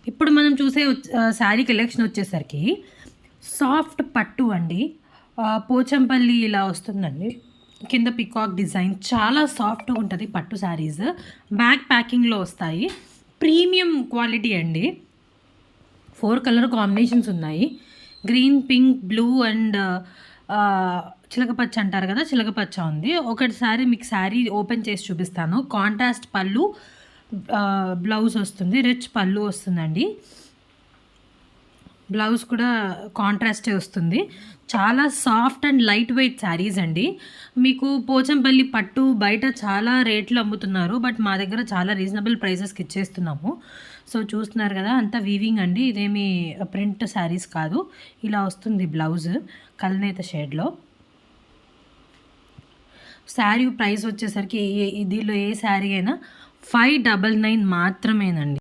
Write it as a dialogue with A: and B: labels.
A: ఇప్పుడు మనం చూసే శారీ కలెక్షన్ వచ్చేసరికి సాఫ్ట్ పట్టు అండి. పోచంపల్లి ఇలా వస్తుందండి. కింద పికాక్ డిజైన్ చాలా సాఫ్ట్గా ఉంటుంది పట్టు శారీస్. బ్యాక్ ప్యాకింగ్లో వస్తాయి. ప్రీమియం క్వాలిటీ అండి. 4 కలర్ కాంబినేషన్స్ ఉన్నాయి. గ్రీన్, పింక్, బ్లూ అండ్ చిలకపచ్చ అంటారు కదా, చిలకపచ్చ ఉంది. ఒకటిసారి మీకు శారీ ఓపెన్ చేసి చూపిస్తాను. కాంట్రాస్ట్ పళ్ళు, బ్లౌజ్ వస్తుంది. రిచ్ పళ్ళు వస్తుందండి. బ్లౌజ్ కూడా కాంట్రాస్టే వస్తుంది. చాలా soft and light weight saris అండి. మీకు పోచంపల్లి పట్టు బయట చాలా రేట్లు అమ్ముతున్నారు, బట్ మా దగ్గర చాలా రీజనబుల్ ప్రైసెస్కి ఇచ్చేస్తున్నాము. సో చూస్తున్నారు కదా, అంతా వీవింగ్ అండి. ఇదేమి ప్రింట్ శారీస్ కాదు. ఇలా వస్తుంది బ్లౌజ్ కల్నేత షేడ్లో. శారీ ప్రైస్ వచ్చేసరికి దీనిలో ఏ శారీ అయినా 599 మాత్రమేనండి.